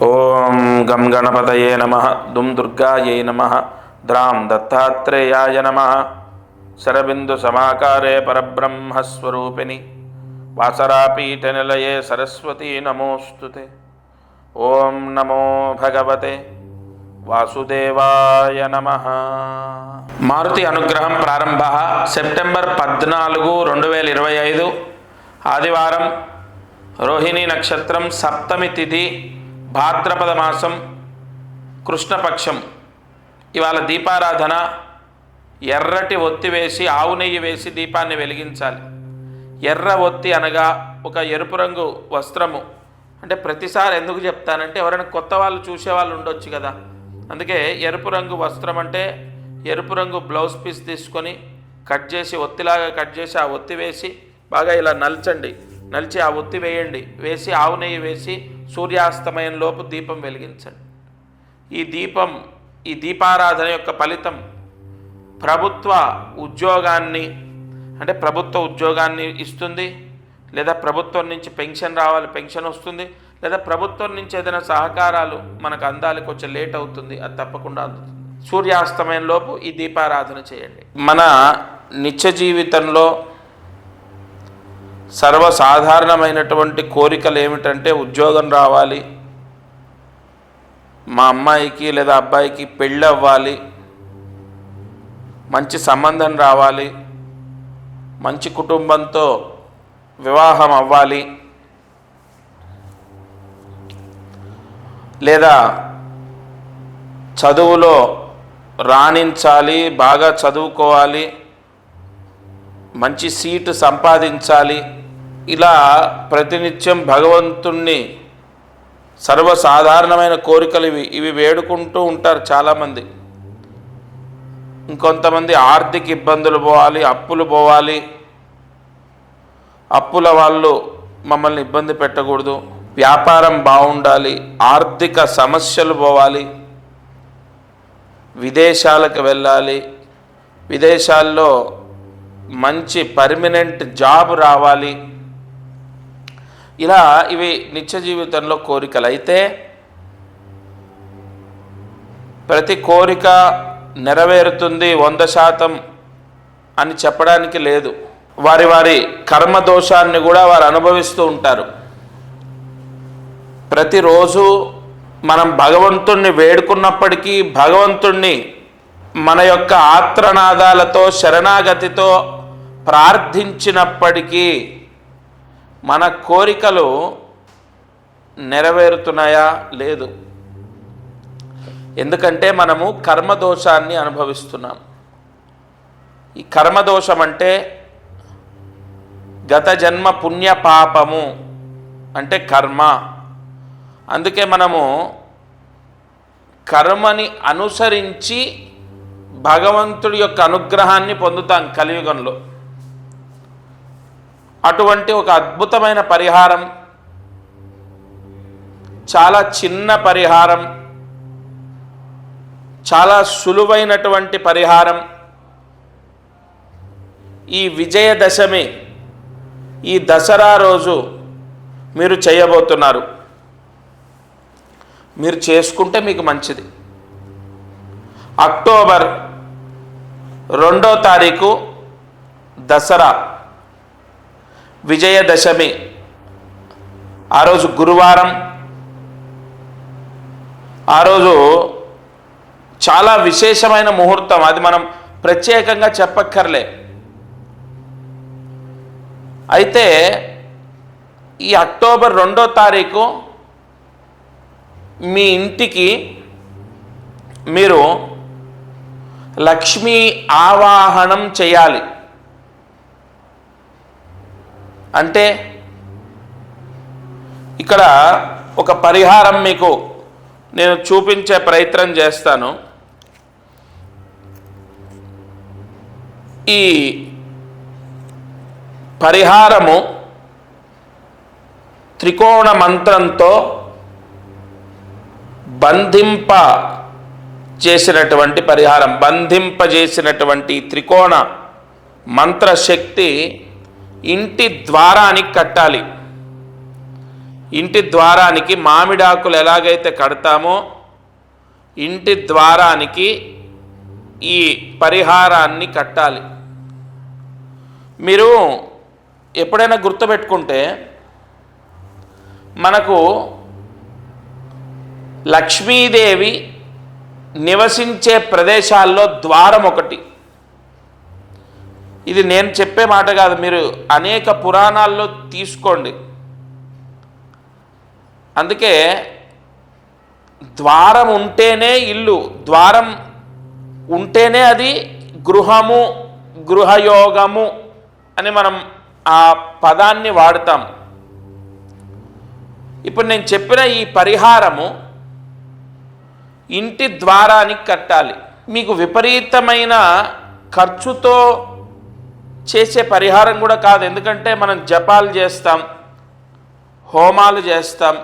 ఓం గం గణపతయే నమః దుం దుర్గాయై నమః ద్రాం దత్తాత్రేయాయ నమః శరబిందు సమాకారే పరబ్రహ్మస్వరూపిణి వాసరాపీఠనిలయే సరస్వతీ నమోస్తుతే. ఓం నమో భగవతే వాసుదేవాయ నమః. మారుతి అనుగ్రహం ప్రారంభ సెప్టెంబర్ 14, 2025 ఆదివారం, రోహిణీ నక్షత్రం, సప్తమి తిథి, భాద్రపద మాసం, కృష్ణపక్షం. ఇవాళ దీపారాధన. ఎర్రటి ఒత్తి వేసి ఆవు నెయ్యి వేసి దీపాన్ని వెలిగించాలి. ఎర్ర ఒత్తి అనగా ఒక ఎరుపు రంగు వస్త్రము. అంటే ప్రతిసారి ఎందుకు చెప్తానంటే ఎవరైనా కొత్త వాళ్ళు చూసేవాళ్ళు ఉండొచ్చు కదా, అందుకే ఎరుపు రంగు వస్త్రం అంటే ఎరుపు రంగు బ్లౌజ్ పీస్ తీసుకొని కట్ చేసి ఒత్తిలాగా కట్ చేసి ఆ ఒత్తి వేసి బాగా ఇలా నలిచండి. నలిచి ఆ ఒత్తి వేయండి. వేసి ఆవు నెయ్యి వేసి సూర్యాస్తమయం లోపు దీపం వెలిగించండి. ఈ దీపారాధన యొక్క ఫలితం ప్రభుత్వ ఉద్యోగాన్ని, అంటే ప్రభుత్వ ఉద్యోగాన్ని ఇస్తుంది. లేదా ప్రభుత్వం నుంచి పెన్షన్ రావాలి, పెన్షన్ వస్తుంది. లేదా ప్రభుత్వం నుంచి ఏదైనా సహకారాలు మనకు అందాలి, కొంచెం లేట్ అవుతుంది, అది తప్పకుండా అందుతుంది. సూర్యాస్తమయంలోపు ఈ దీపారాధన చేయండి. మన నిత్య జీవితంలో సర్వసాధారణమైనటువంటి కోరికలు ఏమిటంటే ఉద్యోగం రావాలి, మా అమ్మాయికి లేదా అబ్బాయికి పెళ్ళి అవ్వాలి, మంచి సంబంధం రావాలి, మంచి కుటుంబంతో వివాహం అవ్వాలి, లేదా చదువులో రాణించాలి, బాగా చదువుకోవాలి, మంచి సీటు సంపాదించాలి. ఇలా ప్రతినిత్యం భగవంతుణ్ణి సర్వసాధారణమైన కోరికలు ఇవి వేడుకుంటూ ఉంటారు చాలామంది. ఇంకొంతమంది ఆర్థిక ఇబ్బందులు పోవాలి, అప్పులు పోవాలి, అప్పుల వాళ్ళు మమ్మల్ని ఇబ్బంది పెట్టకూడదు, వ్యాపారం బాగుండాలి, ఆర్థిక సమస్యలు పోవాలి, విదేశాలకు వెళ్ళాలి, విదేశాల్లో మంచి పర్మనెంట్ జాబ్ రావాలి. ఇలా ఇవి నిత్య జీవితంలో కోరికలు. అయితే ప్రతి కోరిక నెరవేరుతుంది 100% అని చెప్పడానికి లేదు. వారి వారి కర్మదోషాన్ని కూడా వారు అనుభవిస్తూ ఉంటారు. ప్రతిరోజు మనం భగవంతుణ్ణి వేడుకున్నప్పటికీ, భగవంతుణ్ణి మన యొక్క ఆత్రనాదాలతో శరణాగతితో ప్రార్థించినప్పటికీ మన కోరికలు నెరవేరుతున్నాయా? లేదు. ఎందుకంటే మనము కర్మదోషాన్ని అనుభవిస్తున్నాం. ఈ కర్మదోషం అంటే గత జన్మ పుణ్య పాపము అంటే కర్మ. అందుకే మనము కర్మని అనుసరించి భగవంతుడి యొక్క అనుగ్రహాన్ని పొందుతాం కలియుగంలో. అటువంటి ఒక అద్భుతమైన పరిహారం, చాలా చిన్న పరిహారం, చాలా సులువైనటువంటి పరిహారం. ఈ విజయదశమి, ఈ దసరా రోజు మీరు చేయబోతున్నారు. మీరు చేసుకుంటే మీకు మంచిది. అక్టోబర్ 2వ తారీఖు దసరా, విజయదశమి. ఆ రోజు గురువారం. ఆ రోజు చాలా విశేషమైన ముహూర్తం. అది మనం ప్రత్యేకంగా చెప్పక్కర్లే. అయితే ఈ అక్టోబర్ 2వ తారీఖు మీ ఇంటికి మీరు లక్ష్మీ ఆవాహనం చేయాలి. అంటే ఇక్కడ ఒక పరిహారం మీకు నేను చూపించే ప్రయత్నం చేస్తాను. ఈ పరిహారము త్రికోణ మంత్రంతో బంధింపజేసినటువంటి పరిహారం. బంధింపజేసినటువంటి త్రికోణ మంత్రశక్తి ఇంటి ద్వారానికి కట్టాలి. ఇంటి ద్వారానికి మామిడాకులు ఎలాగైతే కడతామో ఇంటి ద్వారానికి ఈ పరిహారాన్ని కట్టాలి. మీరు ఎప్పుడైనా గుర్తుపెట్టుకుంటే మనకు లక్ష్మీదేవి నివసించే ప్రదేశాల్లో ద్వారం ఒకటి. ఇది నేను చెప్పే మాట కాదు, మీరు అనేక పురాణాల్లో తీసుకోండి. అందుకే ద్వారం ఉంటేనే ఇల్లు, ద్వారం ఉంటేనే అది గృహము, గృహయోగము అని మనం ఆ పదాన్ని వాడతాం. ఇప్పుడు నేను చెప్పిన ఈ పరిహారము ఇంటి ద్వారానికి కట్టాలి. మీకు విపరీతమైన ఖర్చుతో చేసే పరిహారం కూడా కాదు. ఎందుకంటే మనం జపాలు చేస్తాం, హోమాలు చేస్తాం,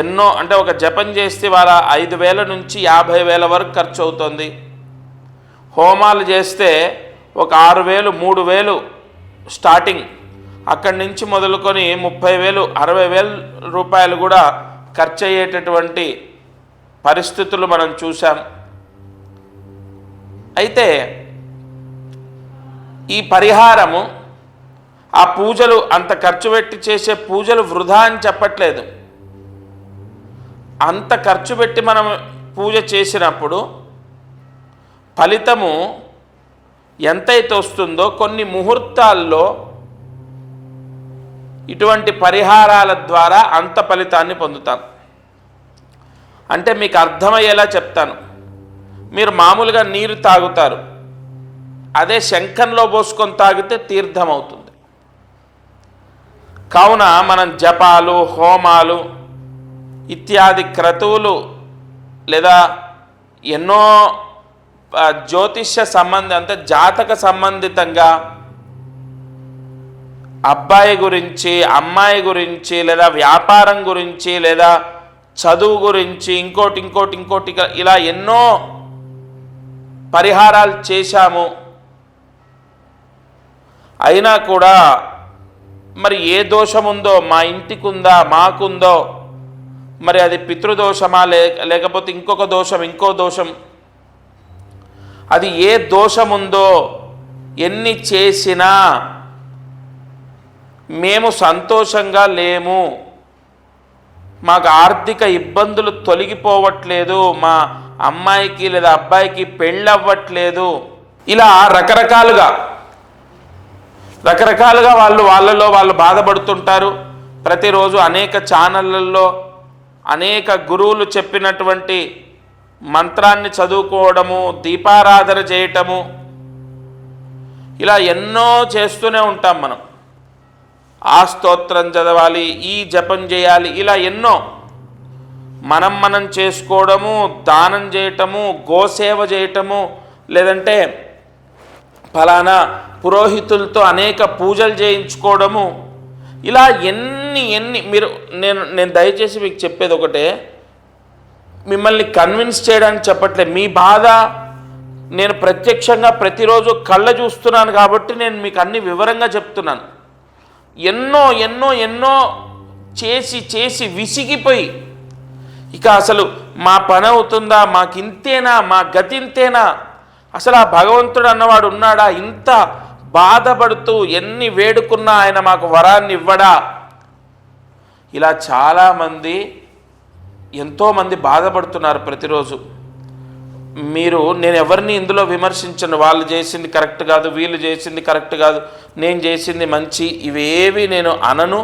ఎన్నో, అంటే ఒక జపం చేస్తే వాళ్ళ 5,000 నుంచి 50,000 వరకు ఖర్చు అవుతుంది. హోమాలు చేస్తే ఒక 6,000, 3,000 స్టార్టింగ్. అక్కడి నుంచి మొదలుకొని 30,000, 60,000 రూపాయలు కూడా ఖర్చు అయ్యేటటువంటి పరిస్థితులు మనం చూసాం. అయితే ఈ పరిహారము, ఆ పూజలు అంత ఖర్చు పెట్టి చేసే పూజలు వృధా అని చెప్పట్లేదు. అంత ఖర్చు పెట్టి మనం పూజ చేసినప్పుడు ఫలితము ఎంతైతే వస్తుందో కొన్ని ముహూర్తాల్లో ఇటువంటి పరిహారాల ద్వారా అంత ఫలితాన్ని పొందుతాం. అంటే మీకు అర్థమయ్యేలా చెప్తాను. మీరు మామూలుగా నీరు తాగుతారు, అదే శంఖంలో పోసుకొని తాగితే తీర్థం అవుతుంది. కావున మనం జపాలు, హోమాలు ఇత్యాది క్రతువులు లేదా ఎన్నో జ్యోతిష్య అంటే జాతక సంబంధితంగా అబ్బాయి గురించి, అమ్మాయి గురించి, లేదా వ్యాపారం గురించి, లేదా చదువు గురించి, ఇంకోటి ఇలా ఎన్నో పరిహారాలు చేశాము. అయినా కూడా మరి ఏ దోషం ఉందో, మా ఇంటికి ఉందా, మాకుందో, మరి అది పితృదోషమా లేకపోతే ఇంకొక దోషం, ఇంకో దోషం, అది ఏ దోషం ఉందో ఎన్ని చేసినా మేము సంతోషంగా లేము, మాకు ఆర్థిక ఇబ్బందులు తొలగిపోవట్లేదు, మా అమ్మాయికి లేదా అబ్బాయికి పెళ్ళవ్వట్లేదు, ఇలా రకరకాలుగా వాళ్ళలో వాళ్ళు బాధపడుతుంటారు. ప్రతిరోజు అనేక ఛానళ్ళల్లో అనేక గురువులు చెప్పినటువంటి మంత్రాన్ని చదువుకోవడము, దీపారాధన చేయటము, ఇలా ఎన్నో చేస్తూనే ఉంటాం మనం. ఆ స్తోత్రం చదవాలి, ఈ జపం చేయాలి, ఇలా ఎన్నో మనం చేసుకోవడము, దానం చేయటము, గోసేవ చేయటము, లేదంటే ఫలానా పురోహితులతో అనేక పూజలు చేయించుకోవడము, ఇలా ఎన్ని మీరు నేను దయచేసి మీకు చెప్పేది ఒకటే, మిమ్మల్ని కన్విన్స్ చేయడానికి చెప్పట్లే. మీ బాధ నేను ప్రత్యక్షంగా ప్రతిరోజు కళ్ళ చూస్తున్నాను కాబట్టి నేను మీకు అన్ని వివరంగా చెప్తున్నాను. ఎన్నో చేసి విసిగిపోయి ఇక అసలు మా పని అవుతుందా, మాకింతేనా, మా గతింతేనా, అసలు ఆ భగవంతుడు అన్నవాడు ఉన్నాడా, ఇంత బాధపడుతూ ఎన్ని వేడుకున్నా ఆయన మాకు వరాన్ని ఇవ్వడా, ఇలా చాలామంది ఎంతోమంది బాధపడుతున్నారు ప్రతిరోజు. నేను ఎవరిని ఇందులో విమర్శించను, వాళ్ళు చేసింది కరెక్ట్ కాదు, వీళ్ళు చేసింది కరెక్ట్ కాదు, నేను చేసింది మంచి, ఇవేవి నేను అనను.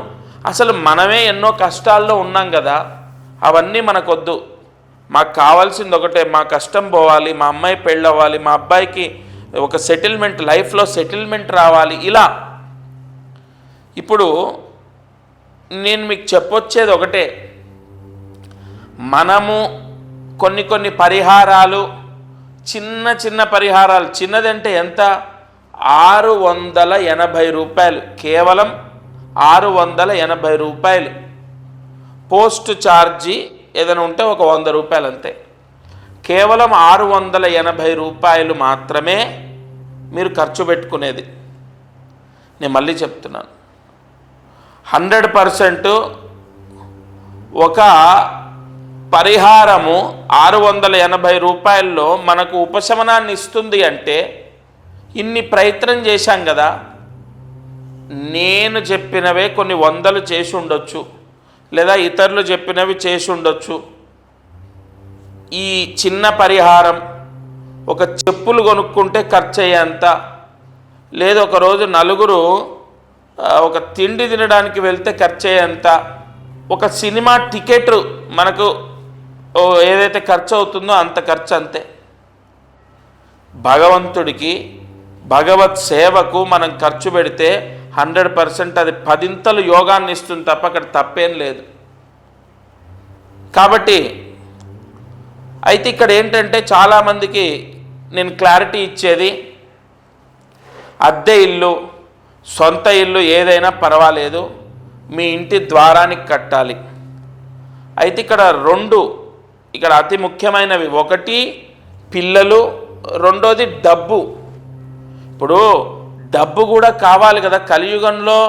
అసలు మనమే ఎన్నో కష్టాల్లో ఉన్నాం కదా, అవన్నీ మనకొద్దు. మాకు కావాల్సింది ఒకటే, మా కష్టం పోవాలి, మా అమ్మాయి పెళ్ళవ్వాలి, మా అబ్బాయికి ఒక సెటిల్మెంట్, లైఫ్లో సెటిల్మెంట్ రావాలి. ఇలా ఇప్పుడు నేను మీకు చెప్పొచ్చేది ఒకటే, మనము కొన్ని పరిహారాలు, చిన్న పరిహారాలు, చిన్నదంటే ఎంత, 680 రూపాయలు, కేవలం 680 రూపాయలు. పోస్ట్ ఛార్జీ ఏదైనా ఉంటే ఒక 100 రూపాయలు అంతే. కేవలం 680 రూపాయలు మాత్రమే మీరు ఖర్చు పెట్టుకునేది. నేను మళ్ళీ చెప్తున్నాను, 100% ఒక పరిహారము 680 రూపాయల్లో మనకు ఉపశమనాన్ని ఇస్తుంది అంటే ఇన్ని ప్రయత్నం చేశాం కదా. నేను చెప్పినవే కొన్ని వందలు చేసి ఉండొచ్చు, లేదా ఇతరులు చెప్పినవి చేసి ఉండొచ్చు. ఈ చిన్న పరిహారం ఒక చెప్పులు కొనుక్కుంటే ఖర్చు అయ్యేంత, లేదు ఒకరోజు నలుగురు ఒక తిండి తినడానికి వెళ్తే ఖర్చు అయ్యేంత, ఒక సినిమా టికెట్ మనకు ఏదైతే ఖర్చు అవుతుందో అంత ఖర్చు అంతే. భగవంతుడికి భగవత్ సేవకు మనం ఖర్చు పెడితే 100% అది 10 యోగాన్ని ఇస్తుంది తప్ప అక్కడ తప్పేం లేదు. కాబట్టి అయితే ఇక్కడ ఏంటంటే చాలామందికి నేను క్లారిటీ ఇచ్చేది, అద్దె ఇల్లు సొంత ఇల్లు ఏదైనా పర్వాలేదు, మీ ఇంటి ద్వారానికి కట్టాలి. అయితే ఇక్కడ ఇక్కడ అతి ముఖ్యమైనవి, ఒకటి పిల్లలు, రెండోది డబ్బు. ఇప్పుడు డబ్బు కూడా కావాలి కదా. కలియుగంలో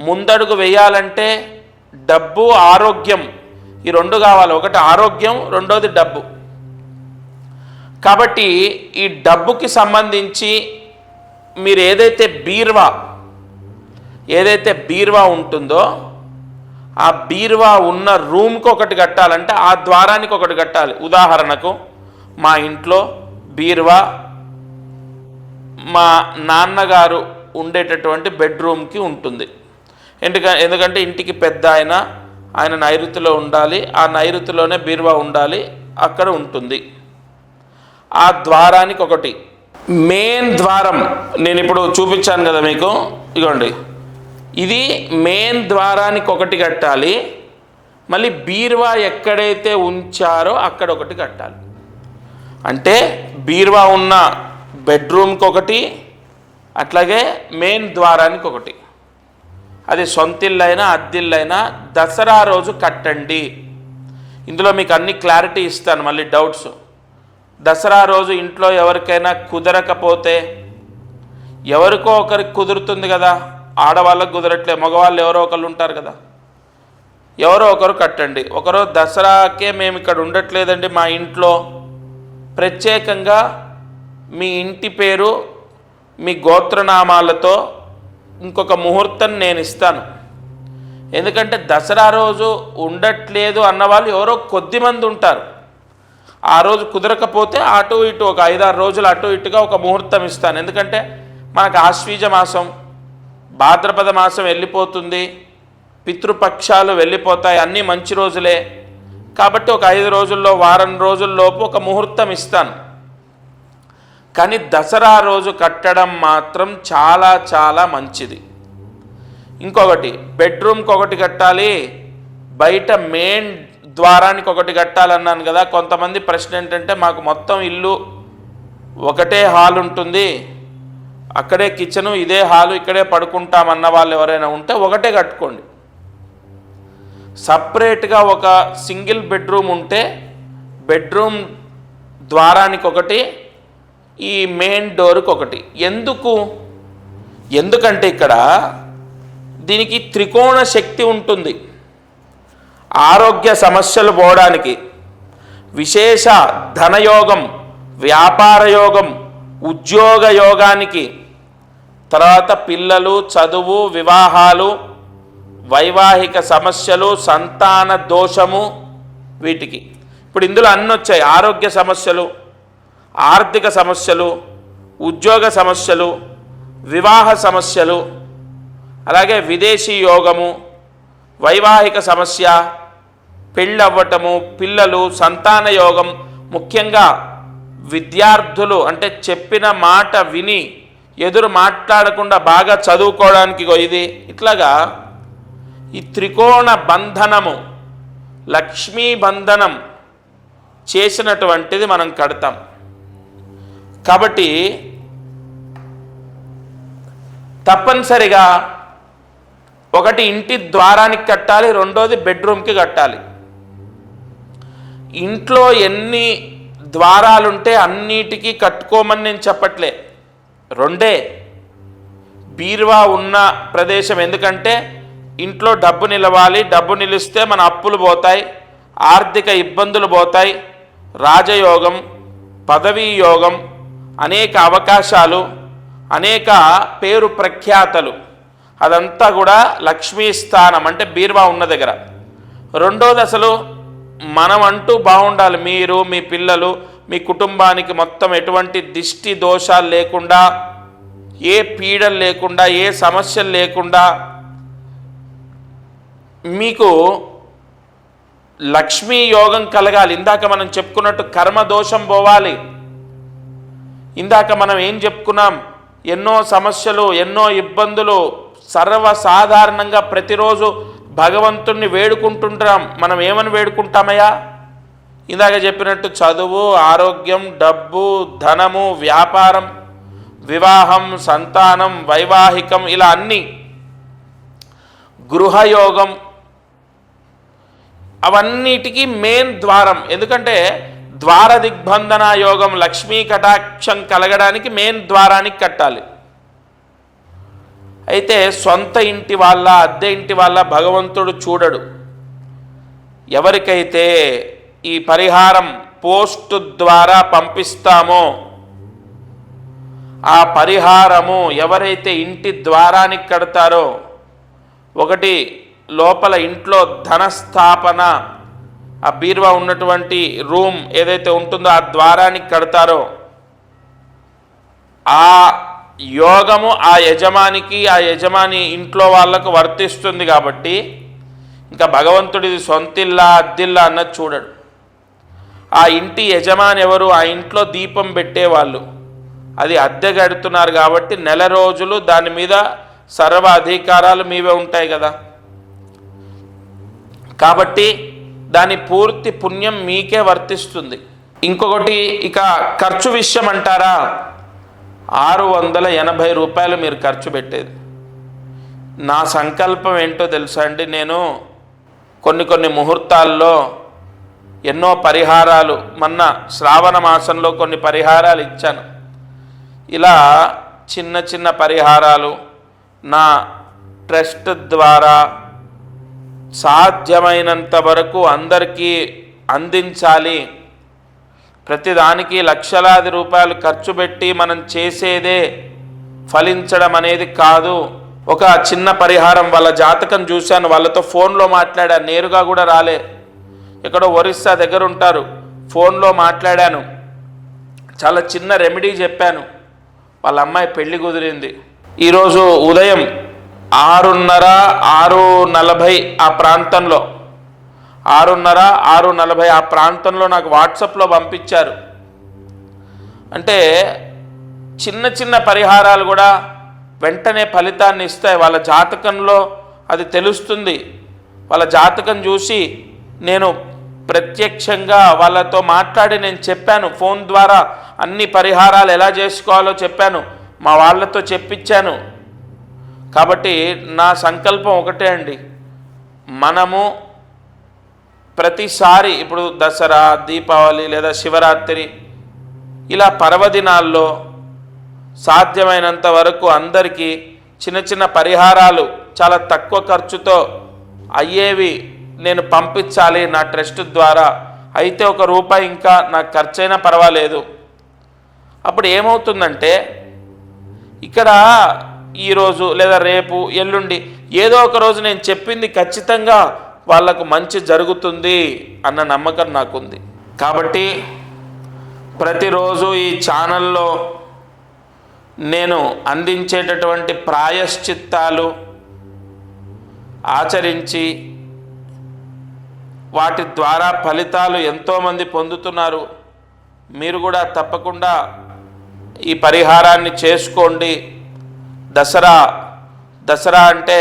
ముందడుగు వేయాలంటే డబ్బు, ఆరోగ్యం, ఈ రెండు కావాలి. ఒకటి ఆరోగ్యం, రెండోది డబ్బు. కాబట్టి ఈ డబ్బుకి సంబంధించి మీరు ఏదైతే బీర్వా ఉంటుందో ఆ బీర్వా ఉన్న రూమ్కి ఒకటి కట్టాలంటే ఆ ద్వారానికి ఒకటి కట్టాలి. ఉదాహరణకు మా ఇంట్లో బీర్వా మా నాన్నగారు ఉండేటటువంటి బెడ్రూమ్కి ఉంటుంది. ఎందుకంటే ఇంటికి పెద్ద ఆయన నైరుతిలో ఉండాలి, ఆ నైరుతిలోనే బీర్వా ఉండాలి, అక్కడ ఉంటుంది. ఆ ద్వారానికి ఒకటి. మెయిన్ ద్వారం నేను ఇప్పుడు చూపించాను కదా మీకు, ఇగోండి, ఇది మెయిన్ ద్వారానికి ఒకటి కట్టాలి. మళ్ళీ బీర్వా ఎక్కడైతే ఉంచారో అక్కడ ఒకటి కట్టాలి. అంటే బీర్వా ఉన్న బెడ్రూమ్కి ఒకటి, అట్లాగే మెయిన్ ద్వారానికి ఒకటి. అది సొంతిల్లైనా అద్దిల్లైనా దసరా రోజు కట్టండి. ఇందులో మీకు అన్ని క్లారిటీ ఇస్తాను, మళ్ళీ డౌట్స్. దసరా రోజు ఇంట్లో ఎవరికైనా కుదరకపోతే, ఎవరికో ఒకరికి కుదురుతుంది కదా, ఆడవాళ్ళకు కుదరట్లే, మగవాళ్ళు ఎవరో ఒకళ్ళు ఉంటారు కదా, ఎవరో ఒకరు కట్టండి. ఒకరో దసరాకే మేము ఇక్కడ ఉండట్లేదండి మా ఇంట్లో, ప్రత్యేకంగా మీ ఇంటి పేరు మీ గోత్రనామాలతో ఇంకొక ముహూర్తం నేను ఇస్తాను. ఎందుకంటే దసరా రోజు ఉండట్లేదు అన్నవాళ్ళు ఎవరో కొద్దిమంది ఉంటారు. ఆ రోజు కుదరకపోతే అటు ఇటు ఒక 5-6 రోజులు అటు ఇటుగా ఒక ముహూర్తం ఇస్తాను. ఎందుకంటే మనకు ఆశ్వీజ మాసం, భాద్రపద మాసం వెళ్ళిపోతుంది, పితృపక్షాలు వెళ్ళిపోతాయి, అన్నీ మంచి రోజులే. కాబట్టి ఒక 5 రోజుల్లో, వారం రోజుల్లోపు ఒక ముహూర్తం ఇస్తాను. కానీ దసరా రోజు కట్టడం మాత్రం చాలా చాలా మంచిది. ఇంకొకటి, బెడ్రూమ్కి ఒకటి కట్టాలి, బయట మెయిన్ ద్వారానికి ఒకటి కట్టాలన్నాను కదా. కొంతమంది ప్రశ్న ఏంటంటే, మాకు మొత్తం ఇల్లు ఒకటే హాల్ ఉంటుంది, అక్కడే కిచెను, ఇదే హాలు, ఇక్కడే పడుకుంటామన్న వాళ్ళు ఎవరైనా ఉంటే ఒకటే కట్టుకోండి. సపరేట్గా ఒక సింగిల్ బెడ్రూమ్ ఉంటే బెడ్రూమ్ ద్వారానికి ఒకటి, ఈ మెయిన్ డోర్కి ఒకటి. ఎందుకంటే ఇక్కడ దీనికి త్రికోణ శక్తి ఉంటుంది. ఆరోగ్య సమస్యలు పోవడానికి, విశేష ధనయోగం, వ్యాపార యోగం, ఉద్యోగ యోగానికి, తర్వాత పిల్లలు, చదువు, వివాహాలు, వైవాహిక సమస్యలు, సంతాన దోషము, వీటికి ఇప్పుడు ఇందులో అన్నీ వచ్చాయి. ఆరోగ్య సమస్యలు, ఆర్థిక సమస్యలు, ఉద్యోగ సమస్యలు, వివాహ సమస్యలు, అలాగే విదేశీ యోగము, వైవాహిక సమస్య, పెళ్ళవ్వటము, పిల్లలు, సంతాన యోగం, ముఖ్యంగా విద్యార్థులు అంటే చెప్పిన మాట విని ఎదురు మాట్లాడకుండా బాగా చదువుకోవడానికి ఇది. ఇట్లాగా ఈ త్రికోణ బంధనము, లక్ష్మీ బంధనం చేసినటువంటిది మనం కడతాం. కాబట్టి తప్పనిసరిగా ఒకటి ఇంటి ద్వారానికి కట్టాలి, రెండోది బెడ్రూమ్కి కట్టాలి. ఇంట్లో ఎన్ని ద్వారాలుంటే అన్నిటికీ కట్టుకోమని నేను చెప్పట్లే, రెండే. బీరువా ఉన్న ప్రదేశం, ఎందుకంటే ఇంట్లో డబ్బు నిలవాలి, డబ్బు నిలిస్తే మన అప్పులు పోతాయి, ఆర్థిక ఇబ్బందులు పోతాయి, రాజయోగం, పదవీ యోగం, అనేక అవకాశాలు, అనేక పేరు ప్రఖ్యాతలు, అదంతా కూడా లక్ష్మీ స్థానం అంటే బీరువా ఉన్న దగ్గర. రెండోది అసలు మనం అంటూ బాగుండాలి, మీరు మీ పిల్లలు మీ కుటుంబానికి మొత్తం ఎటువంటి దిష్టి దోషాలు లేకుండా, ఏ పీడలు లేకుండా, ఏ సమస్యలు లేకుండా మీకు లక్ష్మీ యోగం కలగాలి. ఇందాక మనం చెప్పుకున్నట్టు కర్మ దోషం పోవాలి. ఇందాక మనం ఏం చెప్పుకున్నాం, ఎన్నో సమస్యలు, ఎన్నో ఇబ్బందులు, సర్వసాధారణంగా ప్రతిరోజు భగవంతుణ్ణి వేడుకుంటుంటాం. మనం ఏమని వేడుకుంటామయ్యా? ఇందాక చెప్పినట్టు చదువు, ఆరోగ్యం, డబ్బు, ధనము, వ్యాపారం, వివాహం, సంతానం, వైవాహికం, ఇలా అన్నీ, గృహయోగం, అవన్నిటికీ మెయిన్ ద్వారం. ఎందుకంటే ద్వార దిగ్బంధన యోగం, లక్ష్మీ కటాక్షం కలగడానికి మెయిన్ ద్వారానికి కట్టాలి. అయితే సొంత ఇంటి వాళ్ళ, అద్దె ఇంటి వాళ్ళ భగవంతుడు చూడడు. ఎవరికైతే ఈ పరిహారం పోస్ట్ ద్వారా పంపిస్తామో, ఆ పరిహారము ఎవరైతే ఇంటి ద్వారానికి కడతారో, ఒకటి లోపల ఇంట్లో ధనస్థాపన, ఆ బీరువా ఉన్నటువంటి రూమ్ ఏదైతే ఉంటుందో ఆ ద్వారానికి కడతారో, ఆ యోగము ఆ యజమానికి, ఆ యజమాని ఇంట్లో వాళ్ళకు వర్తిస్తుంది. కాబట్టి ఇంకా భగవంతుడిది సొంతిల్లా అద్దిల్లా అన్నది చూడడు. ఆ ఇంటి యజమాని ఎవరు? ఆ ఇంట్లో దీపం పెట్టేవాళ్ళు. అది అద్దె కడుతున్నారు కాబట్టి నెల రోజులు దాని మీద సర్వ అధికారాలు మీవే ఉంటాయి కదా. కాబట్టి దాని పూర్తి పుణ్యం మీకే వర్తిస్తుంది. ఇంకొకటి, ఇక ఖర్చు విషయం అంటారా, 680 రూపాయలు మీరు ఖర్చు పెట్టేది. నా సంకల్పం ఏంటో తెలుసా అండి, నేను కొన్ని ముహూర్తాల్లో ఎన్నో పరిహారాలు, మొన్న శ్రావణ మాసంలో కొన్ని పరిహారాలు ఇచ్చాను. ఇలా చిన్న చిన్న పరిహారాలు నా ట్రస్ట్ ద్వారా సాధ్యమైనంత వరకు అందరికీ అందించాలి. ప్రతిదానికి లక్షలాది రూపాయలు ఖర్చు పెట్టి మనం చేసేదే ఫలించడం అనేది కాదు. ఒక చిన్న పరిహారం, వాళ్ళ జాతకం చూశాను, వాళ్ళతో ఫోన్లో మాట్లాడాను, నేరుగా కూడా రాలే, ఎక్కడో ఒరిస్సా దగ్గర ఉంటారు, ఫోన్లో మాట్లాడాను, చాలా చిన్న రెమెడీ చెప్పాను. వాళ్ళ అమ్మాయి పెళ్లి కుదిరింది. ఈరోజు ఉదయం 6:30, 6:40 ఆ ప్రాంతంలో, 6:30, 6:40 ఆ ప్రాంతంలో నాకు వాట్సాప్లో పంపించారు. అంటే చిన్న చిన్న పరిహారాలు కూడా వెంటనే ఫలితాన్ని ఇస్తాయి. వాళ్ళ జాతకంలో అది తెలుస్తుంది. వాళ్ళ జాతకం చూసి నేను ప్రత్యక్షంగా వాళ్ళతో మాట్లాడి నేను చెప్పాను, ఫోన్ ద్వారా అన్ని పరిహారాలు ఎలా చేసుకోవాలో చెప్పాను, మా వాళ్ళతో చెప్పించాను. కాబట్టి నా సంకల్పం ఒకటే అండి, మనము ప్రతిసారి ఇప్పుడు దసరా, దీపావళి లేదా శివరాత్రి ఇలా పర్వదినాల్లో సాధ్యమైనంత వరకు అందరికీ చిన్న చిన్న పరిహారాలు చాలా తక్కువ ఖర్చుతో అయ్యేవి నేను పంపించాలి నా ట్రస్ట్ ద్వారా. అయితే ₹1 ఇంకా నాకు ఖర్చైనా పర్వాలేదు. అప్పుడు ఏమవుతుందంటే, ఇక్కడ ఈరోజు లేదా రేపు, ఎల్లుండి ఏదో ఒక రోజు నేను చెప్పింది ఖచ్చితంగా వాళ్లకు మంచి జరుగుతుంది అన్న నమ్మకం నాకుంది. కాబట్టి ప్రతిరోజు ఈ ఛానల్లో నేను అందించేటటువంటి ప్రాయశ్చిత్తాలు ఆచరించి వాటి ద్వారా ఫలితాలు ఎంతోమంది పొందుతున్నారు. మీరు కూడా తప్పకుండా ఈ పరిహారాన్ని చేసుకోండి. దసరా అంటే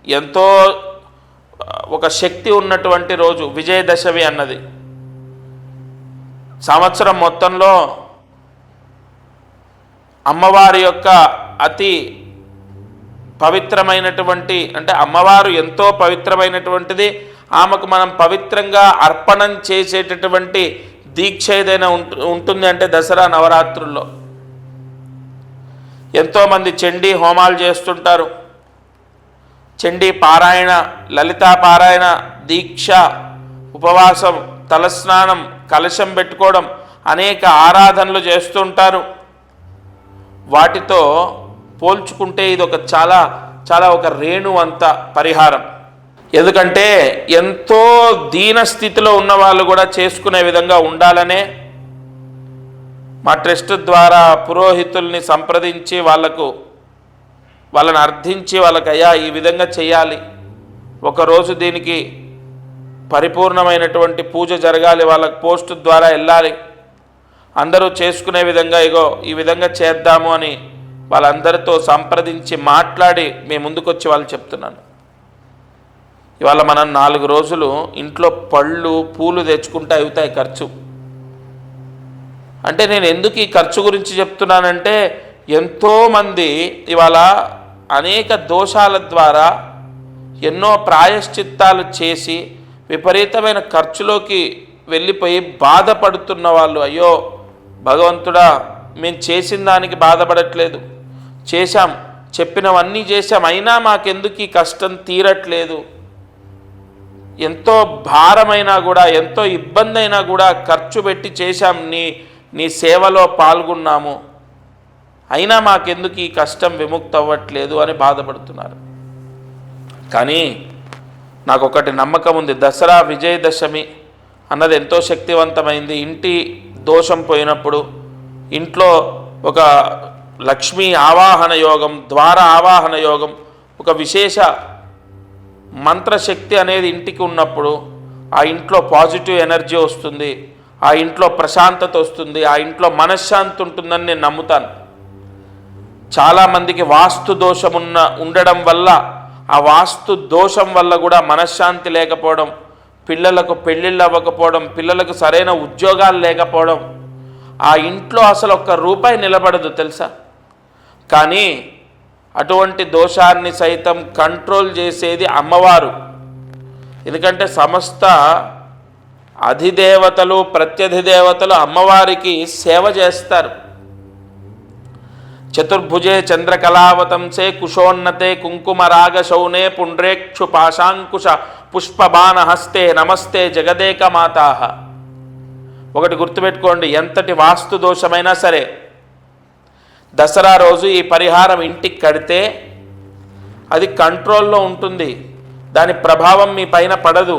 ఎంతో ఒక శక్తి ఉన్నటువంటి రోజు, విజయదశమి అన్నది. సంవత్సరం మొత్తంలో అమ్మవారి యొక్క అతి పవిత్రమైనటువంటి, అంటే అమ్మవారు ఎంతో పవిత్రమైనటువంటిది, ఆమెకు మనం పవిత్రంగా అర్పణం చేసేటటువంటి దీక్ష ఏదైనా ఉంటుంది అంటే దసరా నవరాత్రుల్లో. ఎంతోమంది చండీ హోమాలు చేస్తుంటారు, చండీ పారాయణ, లలితా పారాయణ, దీక్ష, ఉపవాసం, తలస్నానం, కలశం పెట్టుకోవడం, అనేక ఆరాధనలు చేస్తుంటారు. వాటితో పోల్చుకుంటే ఇది ఒక చాలా ఒక రేణువంత పరిహారం. ఎందుకంటే ఎంతో దీన స్థితిలో ఉన్న వాళ్ళు కూడా చేసుకునే విధంగా ఉండాలనే మా ట్రస్ట్ ద్వారా పురోహితుల్ని సంప్రదించి వాళ్ళని అర్థించి అయ్యా ఈ విధంగా చేయాలి, ఒకరోజు దీనికి పరిపూర్ణమైనటువంటి పూజ జరగాలి, వాళ్ళకు పోస్ట్ ద్వారా వెళ్ళాలి, అందరూ చేసుకునే విధంగా ఈ విధంగా చేద్దాము అని వాళ్ళందరితో సంప్రదించి మాట్లాడి మేము ముందుకొచ్చి వాళ్ళు చెప్తున్నాను. ఇవాళ మనం 4 రోజులు ఇంట్లో పళ్ళు పూలు తెచ్చుకుంటే అవుతాయి ఖర్చు. అంటే నేను ఎందుకు ఈ ఖర్చు గురించి చెప్తున్నానంటే ఎంతోమంది ఇవాళ అనేక దోషాల ద్వారా ఎన్నో ప్రాయశ్చిత్తాలు చేసి విపరీతమైన ఖర్చులోకి వెళ్ళిపోయి బాధపడుతున్న వాళ్ళు, అయ్యో భగవంతుడా మేము చేసిన దానికి బాధపడట్లేదు, చెప్పినవన్నీ చేశాం, అయినా మాకెందుకు ఈ కష్టం తీరట్లేదు, ఎంతో భారమైనా కూడా ఎంతో ఇబ్బంది అయినా కూడా ఖర్చు పెట్టి చేశాం, నీ సేవలో పాల్గొన్నాము, అయినా మాకెందుకు ఈ కష్టం విముక్తి అవ్వట్లేదు అని బాధపడుతున్నారు. కానీ నాకు ఒకటి నమ్మకం ఉంది, దసరా విజయదశమి అన్నది ఎంతో శక్తివంతమైంది. ఇంటి దోషం పోయినప్పుడు ఇంట్లో ఒక లక్ష్మీ ఆవాహన యోగం, ద్వార ఆవాహన యోగం, ఒక విశేష మంత్రశక్తి అనేది ఇంటికి ఉన్నప్పుడు ఆ ఇంట్లో పాజిటివ్ ఎనర్జీ వస్తుంది, ఆ ఇంట్లో ప్రశాంతత వస్తుంది, ఆ ఇంట్లో మనశ్శాంతి ఉంటుందని నేను నమ్ముతాను. చాలామందికి వాస్తు దోషం ఉండడం వల్ల, ఆ వాస్తు దోషం వల్ల కూడా మనశ్శాంతి లేకపోవడం, పిల్లలకు పెళ్ళిళ్ళు అవ్వకపోవడం, పిల్లలకు సరైన ఉద్యోగాలు లేకపోవడం, ఆ ఇంట్లో అసలు ఒక్క రూపాయి నిలబడదు తెలుసా. కానీ అటువంటి దోషాన్ని సైతం కంట్రోల్ చేసేది అమ్మవారు. ఎందుకంటే సమస్త అధిదేవతలు ప్రత్యధిదేవతలు అమ్మవారికి సేవ చేస్తారు. చతుర్భుజే చంద్రకళావతంసే కుశోన్నతే కుంకుమరాగశౌనే పుండ్రేక్షు పాశాంకుశ పుష్పబాణహస్తే నమస్తే జగదేక మాతాః. ఒకటి గుర్తుపెట్టుకోండి, ఎంతటి వాస్తు దోషమైనా సరే దసరా రోజు ఈ పరిహారం ఇంటికి కడితే అది కంట్రోల్లో ఉంటుంది, దాని ప్రభావం మీ పైన పడదు,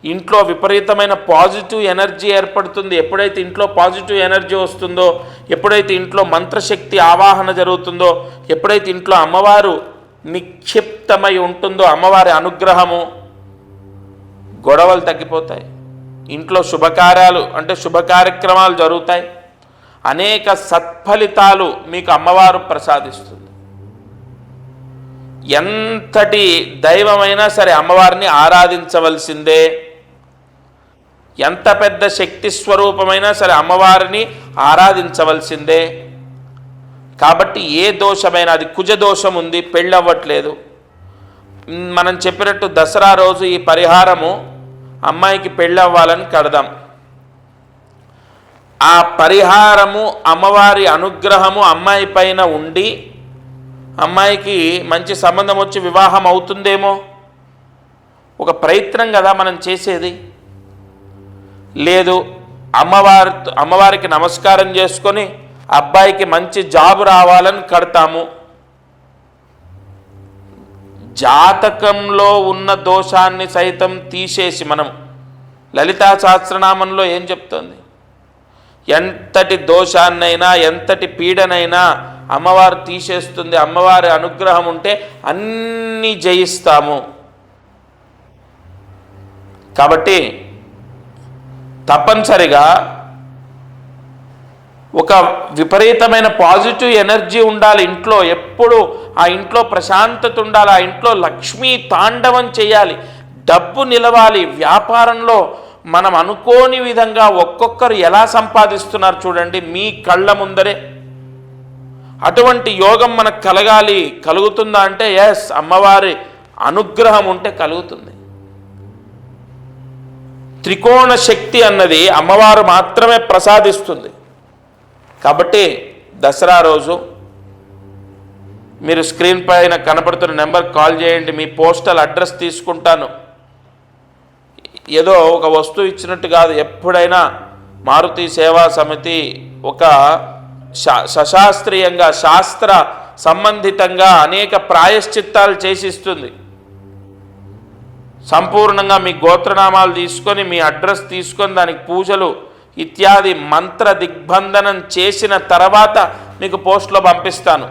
ఇంట్లో విపరీతమైన పాజిటివ్ ఎనర్జీ ఏర్పడుతుంది. ఎప్పుడైతే ఇంట్లో పాజిటివ్ ఎనర్జీ వస్తుందో, ఎప్పుడైతే ఇంట్లో మంత్రశక్తి ఆవాహన జరుగుతుందో, ఎప్పుడైతే ఇంట్లో అమ్మవారు నిక్షిప్తమై ఉంటుందో, అమ్మవారి అనుగ్రహము, గొడవలు తగ్గిపోతాయి, ఇంట్లో శుభకార్యాలు అంటే శుభ కార్యక్రమాలు జరుగుతాయి, అనేక సత్ఫలితాలు మీకు అమ్మవారు ప్రసాదిస్తుంది. ఎంతటి దైవమైనా సరే అమ్మవారిని ఆరాధించవలసిందే, ఎంత పెద్ద శక్తి స్వరూపమైనా సరే అమ్మవారిని ఆరాధించవలసిందే. కాబట్టి ఏ దోషమైనా, అది కుజ దోషం ఉంది, పెళ్ళవ్వట్లేదు, మనం చెప్పినట్టు దసరా రోజు ఈ పరిహారము అమ్మాయికి పెళ్ళవ్వాలని కడదాం. ఆ పరిహారము అమ్మవారి అనుగ్రహము అమ్మాయి పైన ఉండి అమ్మాయికి మంచి సంబంధం వచ్చి వివాహం అవుతుందేమో, ఒక ప్రయత్నం కదా మనం చేసేది. లేదు అమ్మవారికి నమస్కారం చేసుకొని అబ్బాయికి మంచి జాబ్ రావాలని కడతాము. జాతకంలో ఉన్న దోషాన్ని సైతం తీసేసి మనం లలితా సహస్రనామంలో ఏం చెప్తుంది, ఎంతటి దోషాన్నైనా ఎంతటి పీడనైనా అమ్మవారు తీసేస్తుంది. అమ్మవారి అనుగ్రహం ఉంటే అన్నీ జయిస్తాము. కాబట్టి తప్పనిసరిగా ఒక విపరీతమైన పాజిటివ్ ఎనర్జీ ఉండాలి ఇంట్లో, ఎప్పుడు ఆ ఇంట్లో ప్రశాంతత ఉండాలి, ఆ ఇంట్లో లక్ష్మీ తాండవం చేయాలి, డబ్బు నిలవాలి. వ్యాపారంలో మనం అనుకోని విధంగా ఒక్కొక్కరు ఎలా సంపాదిస్తున్నారు చూడండి మీ కళ్ళ ముందరే. అటువంటి యోగం మనకు కలగాలి. కలుగుతుందా అంటే ఎస్, అమ్మవారి అనుగ్రహం ఉంటే కలుగుతుంది. త్రికోణ శక్తి అన్నది అమ్మవారు మాత్రమే ప్రసాదిస్తుంది. కాబట్టి దసరా రోజు మీరు స్క్రీన్ పైన కనపడుతున్న నెంబర్కి కాల్ చేయండి. మీ పోస్టల్ అడ్రస్ తీసుకుంటాను. ఏదో ఒక వస్తువు ఇచ్చినట్టు కాదు. ఎప్పుడైనా మారుతి సేవా సమితి ఒక సశాస్త్రీయంగా శాస్త్ర సంబంధితంగా అనేక ప్రాయశ్చిత్తాలు చేసిస్తుంది. సంపూర్ణంగా మీ గోత్రనామాలు తీసుకొని, మీ అడ్రస్ తీసుకొని, దానికి పూజలు ఇత్యాది మంత్ర దిగ్బంధనం చేసిన తర్వాత మీకు పోస్ట్లో పంపిస్తాను.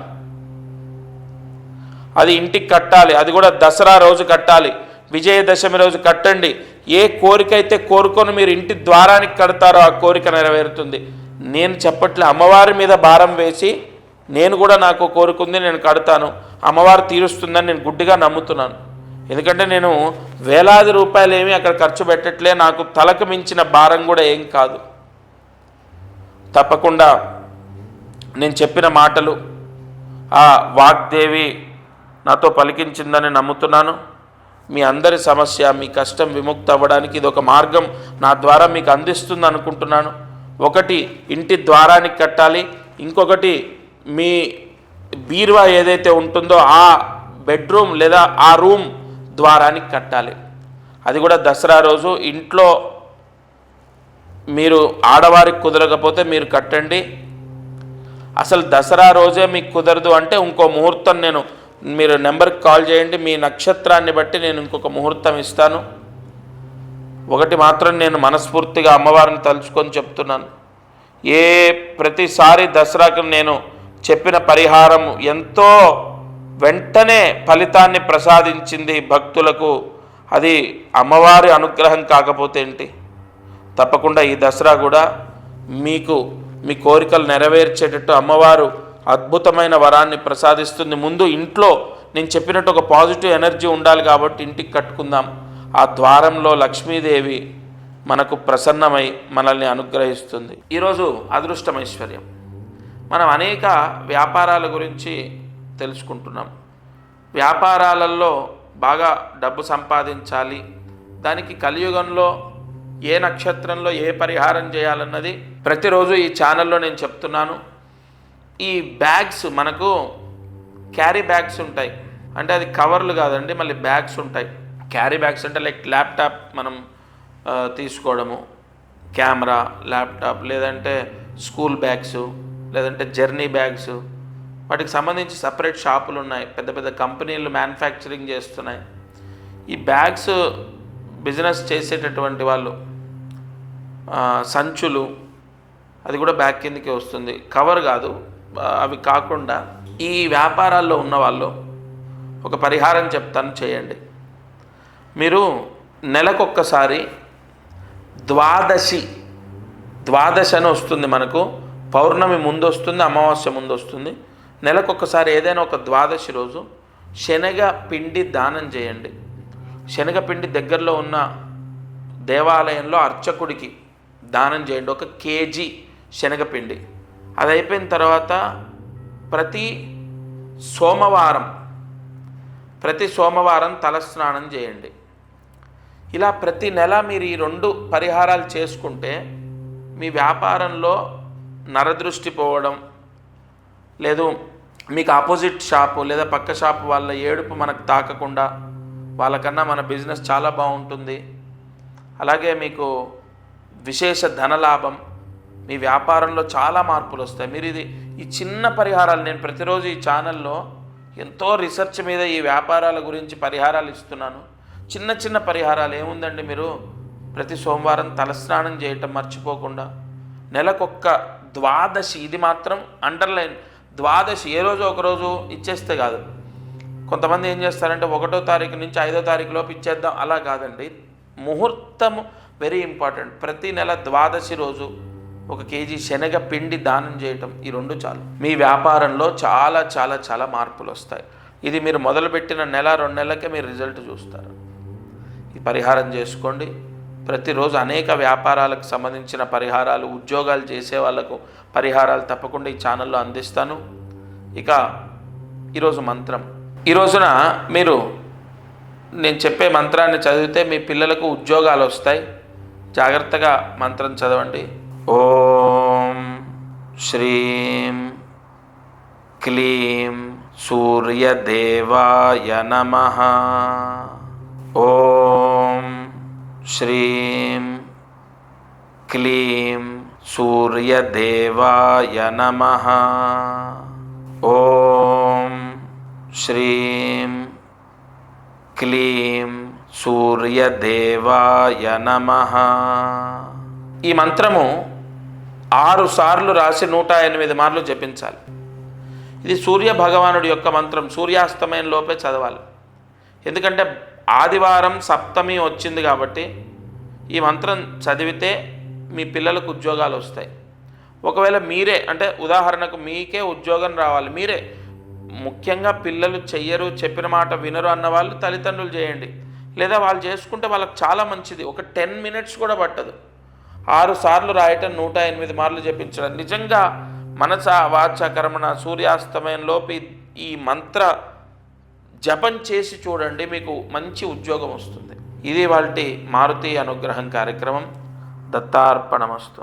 అది ఇంటికి కట్టాలి. అది కూడా దసరా రోజు కట్టాలి. విజయదశమి రోజు కట్టండి. ఏ కోరిక అయితే కోరుకొని మీరు ఇంటి ద్వారానికి కడతారో ఆ కోరిక నెరవేరుతుంది. నేను చెప్పట్లే, అమ్మవారి మీద భారం వేసి నేను కూడా నాకు కోరుకుంది నేను కడతాను, అమ్మవారు తీరుస్తుందని నేను గుడ్డిగా నమ్ముతున్నాను. ఎందుకంటే నేను వేలాది రూపాయలు ఏమీ అక్కడ ఖర్చు పెట్టట్లే. నాకు తలకు మించిన భారం కూడా ఏం కాదు. తప్పకుండా నేను చెప్పిన మాటలు ఆ వాగ్దేవి నాతో పలికించిందని నమ్ముతున్నాను. మీ అందరి సమస్య, మీ కష్టం విముక్తి అవ్వడానికి ఇది ఒక మార్గం నా ద్వారా మీకు అందిస్తుంది అనుకుంటున్నాను. ఒకటి ఇంటి ద్వారానికి కట్టాలి, ఇంకొకటి మీ బీరువా ఏదైతే ఉంటుందో ఆ బెడ్రూమ్ లేదా ఆ రూమ్ ద్వారానికి కట్టాలి. అది కూడా దసరా రోజు. ఇంట్లో మీరు ఆడవారికి కుదరకపోతే మీరు కట్టండి. అసలు దసరా రోజే మీకు కుదరదు అంటే ఇంకో ముహూర్తం మీరు నెంబర్కి కాల్ చేయండి. మీ నక్షత్రాన్ని బట్టి నేను ఇంకొక ముహూర్తం ఇస్తాను. ఒకటి మాత్రం నేను మనస్ఫూర్తిగా అమ్మవారిని తలుచుకొని చెప్తున్నాను. ప్రతిసారి దసరాకి నేను చెప్పిన పరిహారం ఎంతో వెంటనే ఫలితాన్ని ప్రసాదించింది భక్తులకు. అది అమ్మవారి అనుగ్రహం కాకపోతే ఏంటి? తప్పకుండా ఈ దసరా కూడా మీకు మీ కోరికలు నెరవేర్చేటట్టు అమ్మవారు అద్భుతమైన వరాన్ని ప్రసాదిస్తుంది. ముందు ఇంట్లో నేను చెప్పినట్టు ఒక పాజిటివ్ ఎనర్జీ ఉండాలి కాబట్టి ఇంటికి కట్టుకుందాం. ఆ ద్వారంలో లక్ష్మీదేవి మనకు ప్రసన్నమై మనల్ని అనుగ్రహిస్తుంది. ఈరోజు అదృష్టం ఐశ్వర్యం. మనం అనేక వ్యాపారాల గురించి తెలుసుకుంటున్నాం. వ్యాపారాలలో బాగా డబ్బు సంపాదించాలి, దానికి కలియుగంలో ఏ నక్షత్రంలో ఏ పరిహారం చేయాలన్నది ప్రతిరోజు ఈ ఛానల్లో నేను చెప్తున్నాను. ఈ బ్యాగ్స్, మనకు క్యారీ బ్యాగ్స్ ఉంటాయి, అంటే అది కవర్లు కాదండి, మళ్ళీ బ్యాగ్స్ ఉంటాయి. క్యారీ బ్యాగ్స్ అంటే లైక్ ల్యాప్టాప్ మనం తీసుకోవడము, కెమెరా, ల్యాప్టాప్, లేదంటే స్కూల్ బ్యాగ్స్, లేదంటే జర్నీ బ్యాగ్స్, వాటికి సంబంధించి సపరేట్ షాపులు ఉన్నాయి. పెద్ద పెద్ద కంపెనీలు మ్యానుఫ్యాక్చరింగ్ చేస్తున్నాయి. ఈ బ్యాగ్స్ బిజినెస్ చేసేటటువంటి వాళ్ళు సంచులు, అది కూడా బ్యాగ్ కిందకి వస్తుంది, కవర్ కాదు. అవి కాకుండా ఈ వ్యాపారాల్లో ఉన్నవాళ్ళు ఒక పరిహారం చెప్తాను, చేయండి. మీరు నెలకొక్కసారి ద్వాదశి అని వస్తుంది, మనకు పౌర్ణమి ముందు వస్తుంది, అమావాస్య ముందు వస్తుంది. నెలకొక్కసారి ఏదైనా ఒక ద్వాదశి రోజు శనగ పిండి దానం చేయండి. శనగపిండి దగ్గరలో ఉన్న దేవాలయంలో అర్చకుడికి దానం చేయండి, 1 కేజీ శనగపిండి. అది అయిపోయిన తర్వాత ప్రతి సోమవారం తలస్నానం చేయండి. ఇలా ప్రతి నెల మీరు ఈ 2 పరిహారాలు చేసుకుంటే మీ వ్యాపారంలో నరదృష్టి పోవడం, లేదు మీకు ఆపోజిట్ షాపు లేదా పక్క షాపు వాళ్ళ ఏడుపు మనకు తాకకుండా వాళ్ళకన్నా మన బిజినెస్ చాలా బాగుంటుంది. అలాగే మీకు విశేష ధనలాభం, మీ వ్యాపారంలో చాలా మార్పులు వస్తాయి. మీరు ఈ చిన్న పరిహారాలు, నేను ప్రతిరోజు ఈ ఛానల్లో ఎంతో రీసెర్చ్ మీద ఈ వ్యాపారాల గురించి పరిహారాలు ఇస్తున్నాను. చిన్న చిన్న పరిహారాలు ఏముందండి, మీరు ప్రతి సోమవారం తలస్నానం చేయటం మర్చిపోకుండా, నెలకొక్క ద్వాదశి, ఇది మాత్రం అండర్లైన్, ద్వాదశి ఏ రోజు ఒకరోజు ఇచ్చేస్తే కాదు. కొంతమంది ఏం చేస్తారంటే 1వ తారీఖు నుంచి 5వ తారీఖు లోపు ఇచ్చేద్దాం, అలా కాదండి. ముహూర్తం వెరీ ఇంపార్టెంట్. ప్రతి నెల ద్వాదశి రోజు 1 కేజీ శనగ పిండి దానం చేయటం, ఈ 2 చాలు. మీ వ్యాపారంలో చాలా చాలా చాలా మార్పులు వస్తాయి. ఇది మీరు మొదలుపెట్టిన నెల 2 నెలలకే మీరు రిజల్ట్ చూస్తారు. ఈ పరిహారం చేసుకోండి. ప్రతిరోజు అనేక వ్యాపారాలకు సంబంధించిన పరిహారాలు, ఉద్యోగాలు చేసే వాళ్ళకు పరిహారాలు తప్పకుండా ఈ ఛానల్లో అందిస్తాను. ఇక ఈరోజు మంత్రం. ఈ రోజున మీరు నేను చెప్పే మంత్రాన్ని చదివితే మీ పిల్లలకు ఉద్యోగాలు వస్తాయి. జాగ్రత్తగా మంత్రం చదవండి. ఓం శ్రీం క్లీం సూర్యదేవాయ నమః. ఓం శ్రీం క్లీం సూర్యదేవాయ నమః. ఓం శ్రీం క్లీం సూర్యదేవాయ నమః. ఈ మంత్రము 6 సార్లు రాసి 108 మార్లు జపించాలి. ఇది సూర్య భగవానుడి యొక్క మంత్రం. సూర్యాస్తమయం లోపే చదవాలి. ఎందుకంటే ఆదివారం సప్తమి వచ్చింది కాబట్టి ఈ మంత్రం చదివితే మీ పిల్లలకు ఉద్యోగాలు వస్తాయి. ఒకవేళ మీరే, అంటే ఉదాహరణకు మీకే ఉద్యోగం రావాలి, మీరే ముఖ్యంగా పిల్లలు చెయ్యరు, చెప్పిన మాట వినరు అన్న వాళ్ళు తల్లిదండ్రులు చేయండి. లేదా వాళ్ళు చేసుకుంటే వాళ్ళకి చాలా మంచిది. ఒక 10 మినిట్స్ కూడా పట్టదు. 6 సార్లు రాయటం, 108 మార్లు జపించడం. నిజంగా మనస వాచ కర్మణ సూర్యాస్తమయంలోపు ఈ మంత్ర జపం చేసి చూడండి, మీకు మంచి ఉద్యోగం వస్తుంది. ఇది వాటి మారుతి అనుగ్రహం కార్యక్రమం. దత్తార్పణమస్తు.